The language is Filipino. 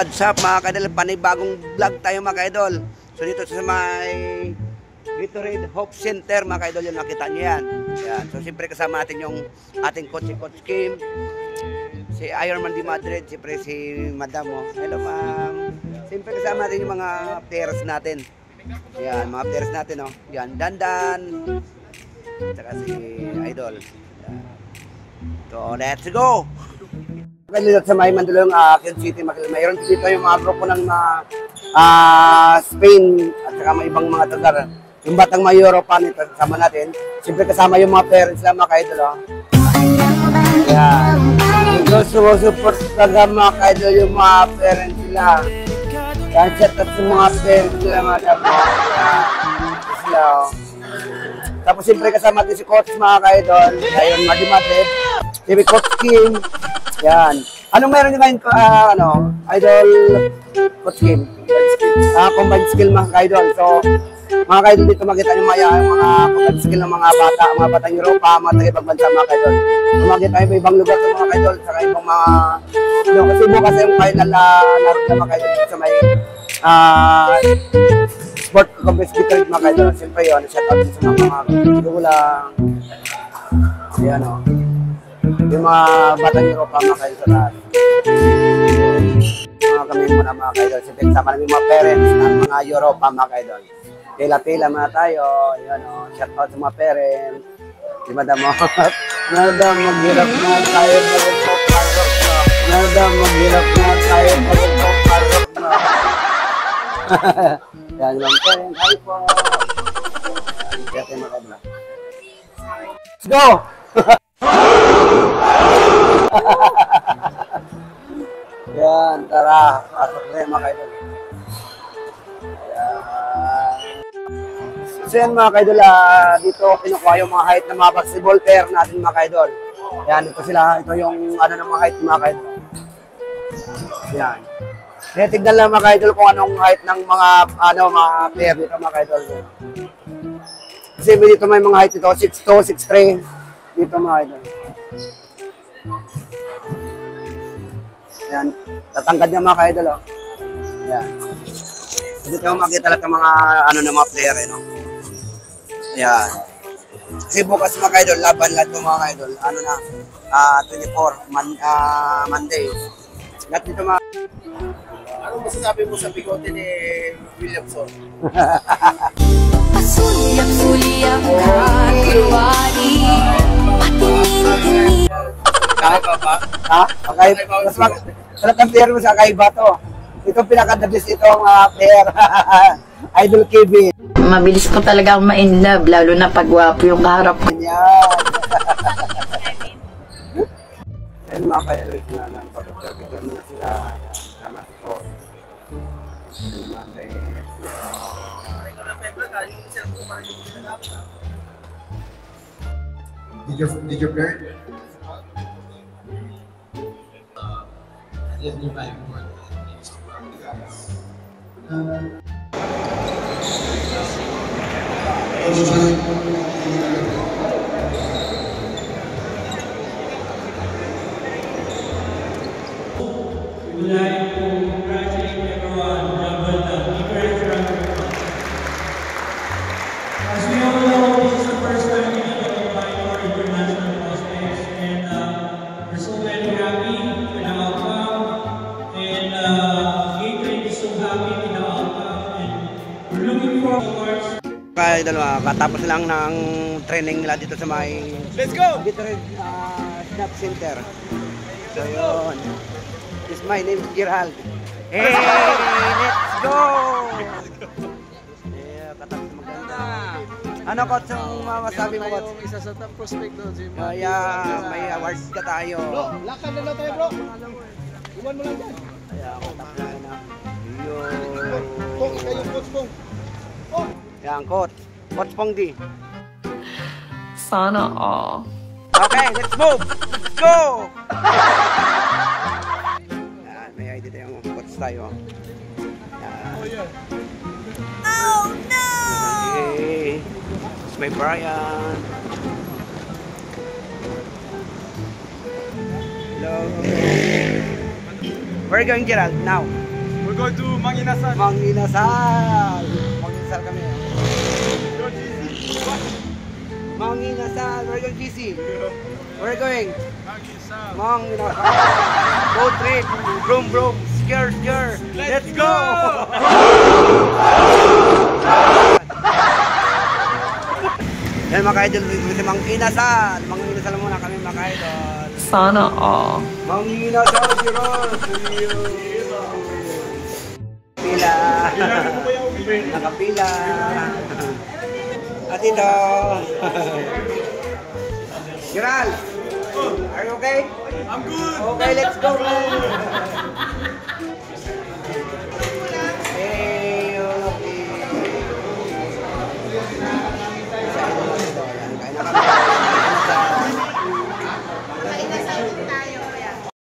What's up mga ka-idol, panibagong vlog tayo mga ka-idol. So dito sa may Gatorade Hope Center mga ka-idol, yung nakita nyo yan. So siyempre kasama natin yung ating Coach Kim, si Ironman Di Madrid, siyempre si Madam. Hello ma'am. Siyempre kasama natin yung mga players natin. Yan, mga players natin. Yan, Dandan, saka si Idol. Yan. So let's go! Dito sa may Mandaluyong, Quezon City, mayroon dito yung mga grupo ng Spain at saka may ibang mga lugar. Yung batang mga Europa nito kasama natin. Siyempre kasama yung mga parents lang mga ka-idol. Yan. Support talaga mga ka-idol yung mga parents nila. Yan, set up yung mga parents nila mga ka-idol. Tapos siyempre kasama din si Coach mga ka-idol. Ayun, Di Madrid. Si Coach Kim. Yan. Anong meron nyo ngayon, Idol Coach Kim? Combined skill mga ka-idol. So, mga ka-idol dito makita nyo mga combined skill ng mga bata, mga batang Europa, mga taga-ibang bansa mga ka-idol. So, makita nyo ibang lugar sa mga ka-idol, saka ibang mga, kasi bukas yung final laro na mga ka-idol sa may sport combined skill mga ka-idol. Siyempre yun, shout out sa mga gulang. Yan o. Yung mga batang Europa mga ka-idol sa lahat. Kami muna mga ka-idol. Siyempre kasama namin mga parents ng mga Europa mga ka-idol. Pila-pila muna tayo. Yan o. Shout out sa mga parents. Di Madam mo. Madam, maghirap na tayo. Madam, maghirap na tayo. Yan yung parents. Hi po. Yan tayo mga ka-idol. Let's go! Yan, tara. Pasok na yung mga ka-idol. So yan mga ka-idol, dito kinukuha yung mga height ng mga basketball player natin mga ka-idol. Yan, ito sila. Ito yung ng mga height mga ka-idol. Yan. Tignan lang mga ka-idol kung anong height ng mga mga player dito mga ka-idol. Kasi dito may mga height dito, 6'2", 6'3". Dito mga ka-idol. Yan, tatangkad niya mga ka-idol. Yan. Dito yung makita lahat ng mga ng mga player Yan. Kasi bukas mga ka-idol, laban lahat ng mga ka-idol. 24 Monday. Lahat dito mga. Anong masasabi mo sa bigote ni Williamson? Pasulyap-sulyap katiwali. Kakaiba ba? Ha? Kakaiba. Mas player mo sa kakaiba to. Ito pinaka-the-best itong player. Idol Kevin. Mabilis ko talagang ma-in-love, lalo na pag-wapo yung kaharap ko. Yan. Yan mga ka-idol na lang. Pagkakabigyan mo na sila. Tama ko. Did you play? Yes, you might want We would like to congratulate everyone. As we all know, this is the first time we get to fight for international prospects, and we're so very happy with the outcome. And Gatorade is so happy with the outcome, and we're looking forward. Kaya dalawa, katapos lang ng training nila dito sa may Gatorade Snap Center. So yun. My name is Gerald. Hey, let's go! Yeah, katapos maganda. Ano Coach, yung masabi mo Coach? Isa sa top prospect doon si May awards ka tayo. Bro, lakad na lang tayo bro. Iwan mo lang dyan. Kaya katapos na. Pong, kayo Coach Pong. Oh! Yan, Coach Pongdi. Sana all. Okay, let's move! Let's go! Yan, may ID tayong Coach tayo. Yan. Oh no! Okay. May Brian. Hello. Where are you going, Gerald, now? go to Manginasan. Manginasal. Manginasal kami. Manginasal. Where are you going, GC? Where are you going? Manginasal. Road trip. Broom, broom. Scare, scare. Let's go! Yan mga ka-idol, si Manginasal. Manginasal muna kami mga ka-idol. Sana all. Manginasal si Ron. Pila. Nakapila. At ito. Gerald, are you okay? I'm good. Okay, let's go, man.